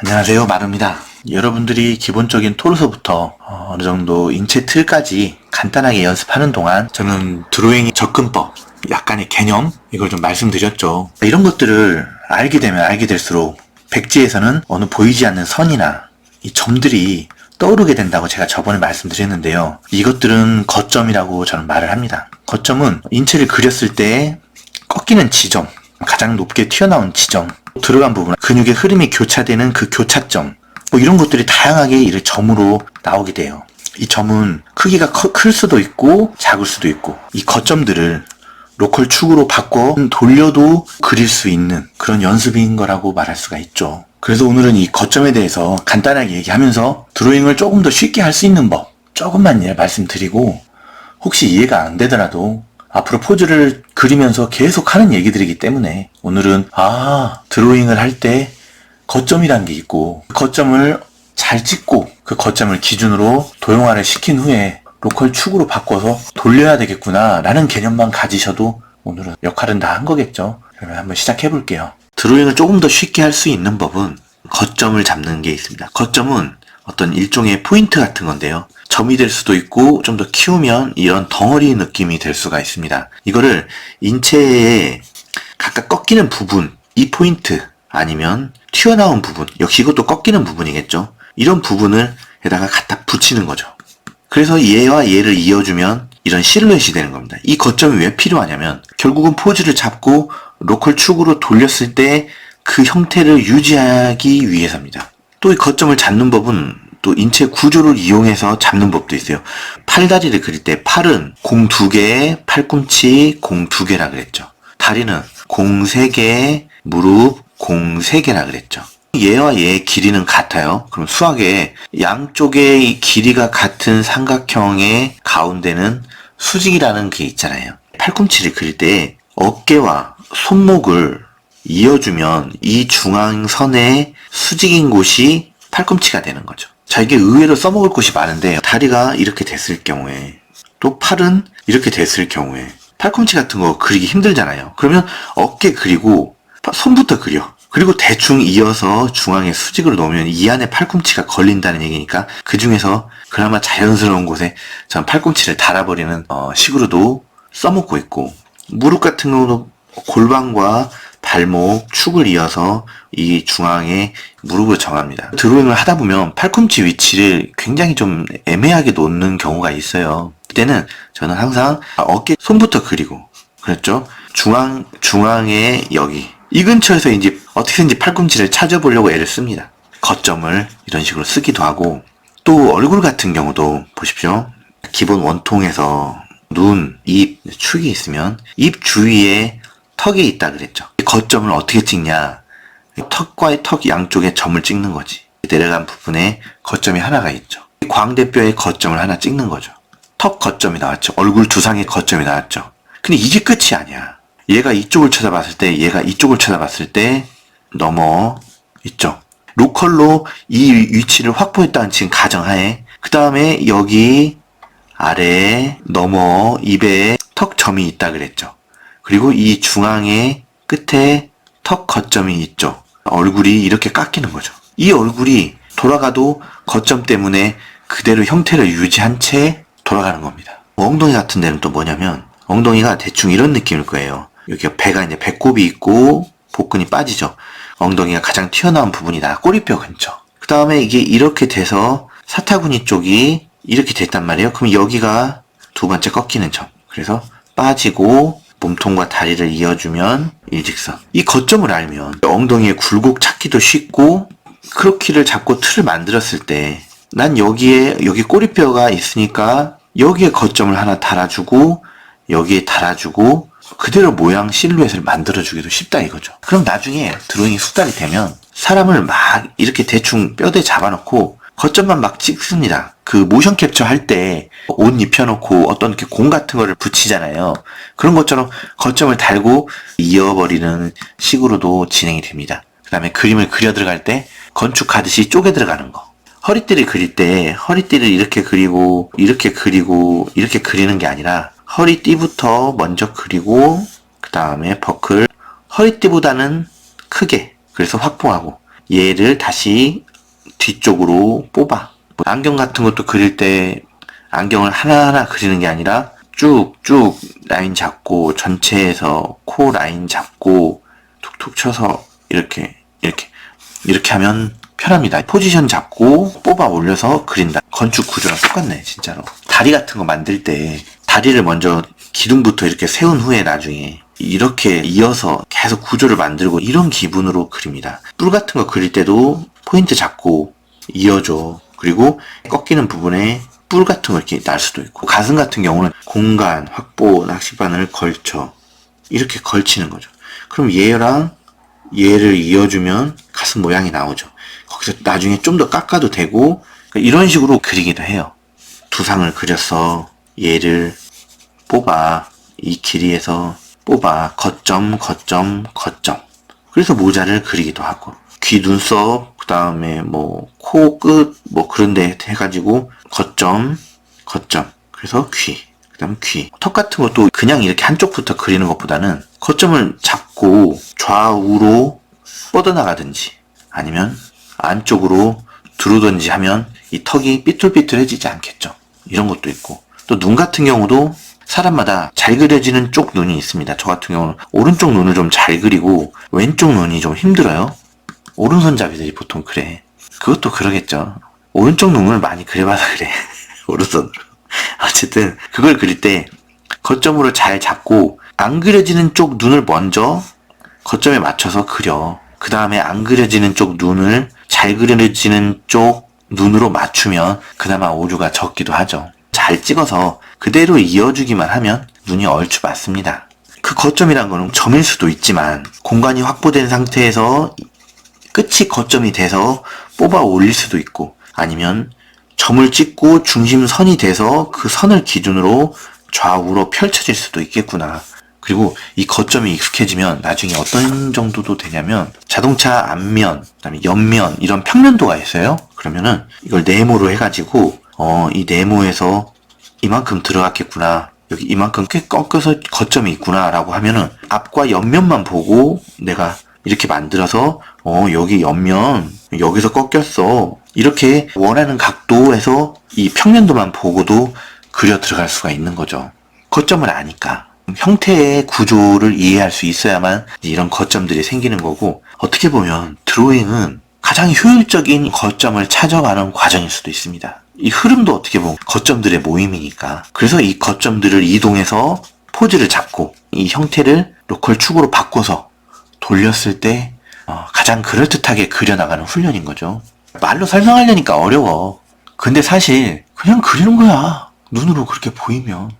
안녕하세요, 마루입니다. 여러분들이 기본적인 토로서부터 어느 정도 인체 틀까지 간단하게 연습하는 동안 저는 드로잉의 접근법, 약간의 개념, 이걸 좀 말씀드렸죠. 이런 것들을 알게 되면 알게 될수록 백지에서는 어느 보이지 않는 선이나 이 점들이 떠오르게 된다고 제가 저번에 말씀드렸는데요. 이것들은 거점이라고 저는 말을 합니다. 거점은 인체를 그렸을 때 꺾이는 지점, 가장 높게 튀어나온 지점, 들어간 부분, 근육의 흐름이 교차되는 그 교차점, 이런 것들이 다양하게 이를 점으로 나오게 돼요. 이 점은 크기가 클 수도 있고 작을 수도 있고, 이 거점들을 로컬 축으로 바꿔 돌려도 그릴 수 있는 그런 연습인 거라고 말할 수가 있죠. 그래서 오늘은 이 거점에 대해서 간단하게 얘기하면서 드로잉을 조금 더 쉽게 할 수 있는 법 조금만 말씀드리고, 혹시 이해가 안 되더라도 앞으로 포즈를 그리면서 계속 하는 얘기들이기 때문에 오늘은 드로잉을 할 때 거점이란 게 있고, 그 거점을 잘 찍고 그 거점을 기준으로 도형화를 시킨 후에 로컬 축으로 바꿔서 돌려야 되겠구나 라는 개념만 가지셔도 오늘은 역할은 다 한 거겠죠. 그러면 한번 시작해 볼게요. 드로잉을 조금 더 쉽게 할 수 있는 법은 거점을 잡는 게 있습니다. 거점은 어떤 일종의 포인트 같은 건데요. 점이 될 수도 있고 좀 더 키우면 이런 덩어리 느낌이 될 수가 있습니다. 이거를 인체의 각각 꺾이는 부분, 이 포인트 아니면 튀어나온 부분, 역시 이것도 꺾이는 부분이겠죠. 이런 부분을 에다가 갖다 붙이는 거죠. 그래서 얘와 얘를 이어주면 이런 실루엣이 되는 겁니다. 이 거점이 왜 필요하냐면 결국은 포즈를 잡고 로컬 축으로 돌렸을 때 그 형태를 유지하기 위해서입니다. 또 이 거점을 잡는 법은 또 인체 구조를 이용해서 잡는 법도 있어요. 팔다리를 그릴 때 팔은 공 2개, 팔꿈치 공 2개라 그랬죠. 다리는 공 3개, 무릎 공 3개라 그랬죠. 얘와 얘의 길이는 같아요. 그럼 수학에 양쪽의 길이가 같은 삼각형의 가운데는 수직이라는 게 있잖아요. 팔꿈치를 그릴 때 어깨와 손목을 이어주면 이 중앙선의 수직인 곳이 팔꿈치가 되는 거죠. 자, 이게 의외로 써먹을 곳이 많은데, 다리가 이렇게 됐을 경우에, 또 팔은 이렇게 됐을 경우에 팔꿈치 같은 거 그리기 힘들잖아요. 그러면 어깨 그리고 손부터 그려. 그리고 대충 이어서 중앙에 수직으로 놓으면 이 안에 팔꿈치가 걸린다는 얘기니까 그 중에서 그나마 자연스러운 곳에 전 팔꿈치를 달아버리는 식으로도 써먹고 있고, 무릎 같은 경우도 골반과 발목, 축을 이어서 이 중앙에 무릎을 정합니다. 드로잉을 하다 보면 팔꿈치 위치를 굉장히 좀 애매하게 놓는 경우가 있어요. 그때는 저는 항상 어깨, 손부터 그리고, 그랬죠? 중앙에 여기. 이 근처에서 이제 어떻게든지 팔꿈치를 찾아보려고 애를 씁니다. 거점을 이런 식으로 쓰기도 하고, 또 얼굴 같은 경우도 보십시오. 기본 원통에서 눈, 입, 축이 있으면 입 주위에 턱이 있다 그랬죠. 거점을 어떻게 찍냐? 턱과의 턱 양쪽에 점을 찍는 거지. 내려간 부분에 거점이 하나가 있죠. 광대뼈에 거점을 하나 찍는 거죠. 턱 거점이 나왔죠. 얼굴 두상에 거점이 나왔죠. 근데 이게 끝이 아니야. 얘가 이쪽을 쳐다봤을 때, 얘가 이쪽을 쳐다봤을 때 넘어 있죠. 로컬로 이 위치를 확보했다는 지금 가정하에, 그 다음에 여기 아래 넘어 입에 턱 점이 있다 그랬죠. 그리고 이 중앙에 끝에 턱 거점이 있죠. 얼굴이 이렇게 깎이는 거죠. 이 얼굴이 돌아가도 거점 때문에 그대로 형태를 유지한 채 돌아가는 겁니다. 엉덩이 같은 데는 또 뭐냐면, 엉덩이가 대충 이런 느낌일 거예요. 여기가 배가 이제 배꼽이 있고 복근이 빠지죠. 엉덩이가 가장 튀어나온 부분이다. 꼬리뼈 근처. 그 다음에 이게 이렇게 돼서 사타구니 쪽이 이렇게 됐단 말이에요. 그럼 여기가 두 번째 꺾이는 점. 그래서 빠지고 몸통과 다리를 이어주면 일직선. 이 거점을 알면 엉덩이의 굴곡 찾기도 쉽고, 크로키를 잡고 틀을 만들었을 때 난 여기 꼬리뼈가 있으니까 여기에 거점을 하나 달아주고 여기에 달아주고 그대로 모양 실루엣을 만들어주기도 쉽다 이거죠. 그럼 나중에 드로잉이 숙달이 되면 사람을 막 이렇게 대충 뼈대 잡아놓고 거점만 막 찍습니다. 그 모션 캡처 할 때 옷 입혀놓고 어떤 이렇게 공 같은 거를 붙이잖아요. 그런 것처럼 거점을 달고 이어버리는 식으로도 진행이 됩니다. 그 다음에 그림을 그려 들어갈 때 건축하듯이 쪼개 들어가는 거. 허리띠를 그릴 때 허리띠를 이렇게 그리고 이렇게 그리고 이렇게 그리는 게 아니라 허리띠부터 먼저 그리고 그 다음에 버클, 허리띠보다는 크게, 그래서 확보하고, 얘를 다시 뒤쪽으로 뽑아. 안경 같은 것도 그릴 때 안경을 하나하나 그리는 게 아니라 쭉쭉 라인 잡고 전체에서 코 라인 잡고 툭툭 쳐서 이렇게 하면 편합니다. 포지션 잡고 뽑아 올려서 그린다. 건축 구조랑 똑같네 진짜로. 다리 같은 거 만들 때 다리를 먼저 기둥부터 이렇게 세운 후에 나중에 이렇게 이어서 계속 구조를 만들고 이런 기분으로 그립니다. 뿔 같은 거 그릴 때도 포인트 잡고 이어줘. 그리고 꺾이는 부분에 뿔 같은 거 이렇게 날 수도 있고, 가슴 같은 경우는 공간, 확보, 낚시바늘 걸쳐 이렇게 걸치는 거죠. 그럼 얘랑 얘를 이어주면 가슴 모양이 나오죠. 거기서 나중에 좀 더 깎아도 되고, 이런 식으로 그리기도 해요. 두상을 그렸어. 얘를 뽑아. 이 길이에서 뽑아. 거점. 그래서 모자를 그리기도 하고, 귀, 눈썹, 그 다음에 뭐 코 끝 뭐 그런데 해가지고 거점. 그래서 귀. 그 다음 귀. 턱 같은 것도 그냥 이렇게 한쪽부터 그리는 것보다는 거점을 잡고 좌우로 뻗어나가든지 아니면 안쪽으로 들어오든지 하면 이 턱이 삐뚤삐뚤해지지 않겠죠. 이런 것도 있고, 또 눈 같은 경우도 사람마다 잘 그려지는 쪽 눈이 있습니다. 저 같은 경우는 오른쪽 눈을 좀 잘 그리고 왼쪽 눈이 좀 힘들어요. 오른손잡이들이 보통 그래. 그것도 그러겠죠. 오른쪽 눈을 많이 그려봐서 그래. 오른손으로. 어쨌든 그걸 그릴 때 거점으로 잘 잡고 안 그려지는 쪽 눈을 먼저 거점에 맞춰서 그려. 그 다음에 안 그려지는 쪽 눈을 잘 그려지는 쪽 눈으로 맞추면 그나마 오류가 적기도 하죠. 잘 찍어서 그대로 이어주기만 하면 눈이 얼추 맞습니다. 그 거점이란 거는 점일 수도 있지만 공간이 확보된 상태에서 끝이 거점이 돼서 뽑아 올릴 수도 있고, 아니면 점을 찍고 중심선이 돼서 그 선을 기준으로 좌우로 펼쳐질 수도 있겠구나. 그리고 이 거점이 익숙해지면 나중에 어떤 정도도 되냐면 자동차 앞면, 그다음에 옆면 이런 평면도가 있어요. 그러면은 이걸 네모로 해가지고 이 네모에서 이만큼 들어갔겠구나, 여기 이만큼 꽤 꺾여서 거점이 있구나 라고 하면은 앞과 옆면만 보고 내가 이렇게 만들어서 여기 옆면 여기서 꺾였어, 이렇게 원하는 각도에서 이 평면도만 보고도 그려 들어갈 수가 있는 거죠. 거점을 아니까. 형태의 구조를 이해할 수 있어야만 이런 거점들이 생기는 거고, 어떻게 보면 드로잉은 가장 효율적인 거점을 찾아가는 과정일 수도 있습니다. 이 흐름도 어떻게 보면 거점들의 모임이니까. 그래서 이 거점들을 이동해서 포즈를 잡고 이 형태를 로컬 축으로 바꿔서 돌렸을 때 가장 그럴듯하게 그려나가는 훈련인 거죠. 말로 설명하려니까 어려워. 근데 사실 그냥 그리는 거야. 눈으로 그렇게 보이면.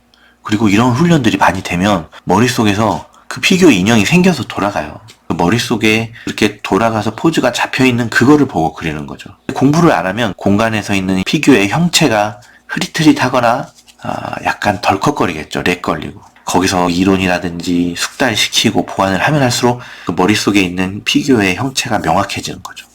그리고 이런 훈련들이 많이 되면 머릿속에서 그 피규어 인형이 생겨서 돌아가요. 그 머릿속에 이렇게 돌아가서 포즈가 잡혀있는 그거를 보고 그리는 거죠. 공부를 안 하면 공간에서 있는 피규어의 형체가 흐릿흐릿하거나 약간 덜컥거리겠죠. 렉 걸리고. 거기서 이론이라든지 숙달시키고 보완을 하면 할수록 그 머릿속에 있는 피규어의 형체가 명확해지는 거죠.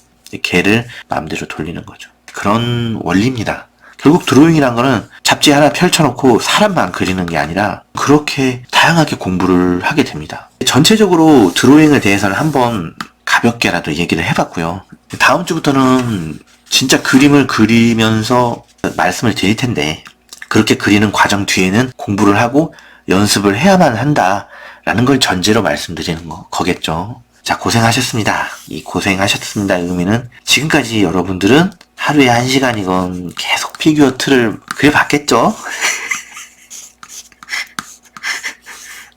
걔를 마음대로 돌리는 거죠. 그런 원리입니다. 결국 드로잉이란 거는 잡지 하나 펼쳐놓고 사람만 그리는 게 아니라 그렇게 다양하게 공부를 하게 됩니다. 전체적으로 드로잉에 대해서는 한번 가볍게라도 얘기를 해봤고요. 다음 주부터는 진짜 그림을 그리면서 말씀을 드릴 텐데, 그렇게 그리는 과정 뒤에는 공부를 하고 연습을 해야만 한다라는 걸 전제로 말씀드리는 거겠죠. 자, 고생하셨습니다. 이 고생하셨습니다의 의미는 지금까지 여러분들은 하루에 1시간이건 계속 피규어 틀을 그려봤겠죠?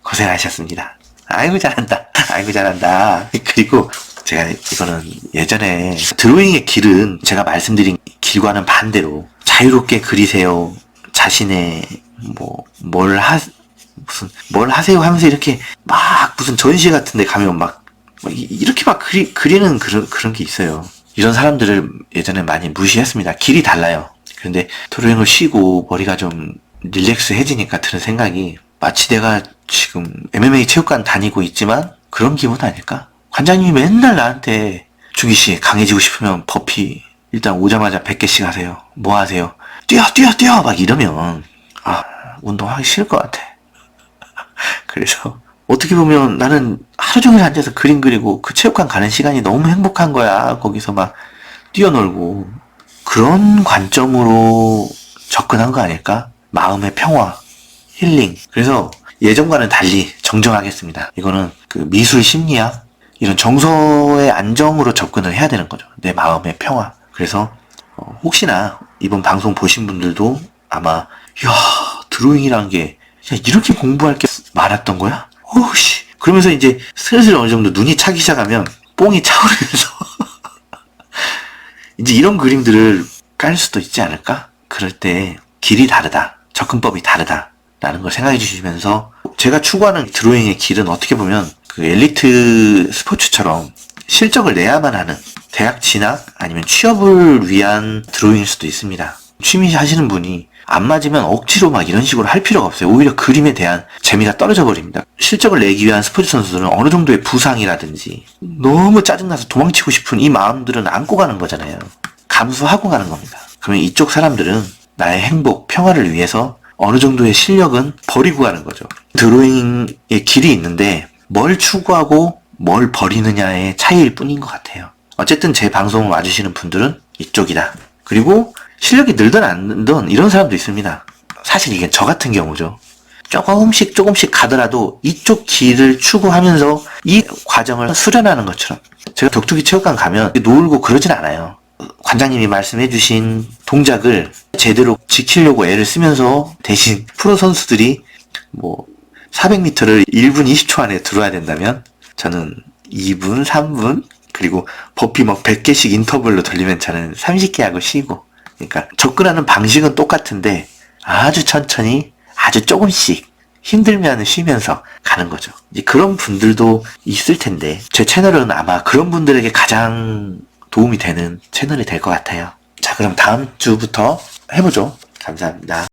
고생하셨습니다. 아이고 잘한다. 그리고 제가 이거는 예전에 드로잉의 길은 제가 말씀드린 길과는 반대로 자유롭게 그리세요. 자신의 뭘 하세요 하면서 이렇게 막 무슨 전시 같은 데 가면 막 이렇게 막 그리는 그런 게 있어요. 이런 사람들을 예전에 많이 무시했습니다. 길이 달라요. 그런데 드로잉을 쉬고 머리가 좀 릴렉스해지니까 드는 생각이, 마치 내가 지금 MMA 체육관 다니고 있지만 그런 기분 아닐까? 관장님이 맨날 나한테 준기씨 강해지고 싶으면 버피 일단 오자마자 100개씩 하세요. 뭐 하세요? 뛰어 막 이러면 운동하기 싫을 것 같아. 그래서 어떻게 보면 나는 하루 종일 앉아서 그림 그리고 그 체육관 가는 시간이 너무 행복한 거야. 거기서 막 뛰어놀고. 그런 관점으로 접근한 거 아닐까? 마음의 평화, 힐링. 그래서 예전과는 달리 정정하겠습니다. 이거는 그 미술 심리학, 이런 정서의 안정으로 접근을 해야 되는 거죠. 내 마음의 평화. 그래서 혹시나 이번 방송 보신 분들도 아마 드로잉이란 게 이렇게 공부할 게 많았던 거야? 오씨. 그러면서 이제 슬슬 어느 정도 눈이 차기 시작하면 뽕이 차오르면서 이제 이런 그림들을 깔 수도 있지 않을까? 그럴 때 길이 다르다. 접근법이 다르다. 라는 걸 생각해 주시면서 제가 추구하는 드로잉의 길은 어떻게 보면 그 엘리트 스포츠처럼 실적을 내야만 하는 대학 진학 아니면 취업을 위한 드로잉일 수도 있습니다. 취미 하시는 분이 안 맞으면 억지로 막 이런 식으로 할 필요가 없어요. 오히려 그림에 대한 재미가 떨어져 버립니다. 실적을 내기 위한 스포츠 선수들은 어느 정도의 부상이라든지 너무 짜증나서 도망치고 싶은 이 마음들은 안고 가는 거잖아요. 감수하고 가는 겁니다. 그러면 이쪽 사람들은 나의 행복, 평화를 위해서 어느 정도의 실력은 버리고 가는 거죠. 드로잉의 길이 있는데 뭘 추구하고 뭘 버리느냐의 차이일 뿐인 것 같아요. 어쨌든 제 방송을 와주시는 분들은 이쪽이다. 그리고 실력이 늘든 안 늘든 이런 사람도 있습니다. 사실 이게 저 같은 경우죠. 조금씩 가더라도 이쪽 길을 추구하면서 이 과정을 수련하는 것처럼 제가 격투기 체육관 가면 놀고 그러진 않아요. 관장님이 말씀해주신 동작을 제대로 지키려고 애를 쓰면서 대신 프로 선수들이 400m를 1분 20초 안에 들어야 된다면 저는 2분, 3분 그리고 버피 100개씩 인터벌로 돌리면 저는 30개 하고 쉬고. 그러니까 접근하는 방식은 똑같은데 아주 천천히 아주 조금씩 힘들면 쉬면서 가는 거죠. 이제 그런 분들도 있을 텐데 제 채널은 아마 그런 분들에게 가장 도움이 되는 채널이 될 것 같아요. 자, 그럼 다음 주부터 해보죠. 감사합니다.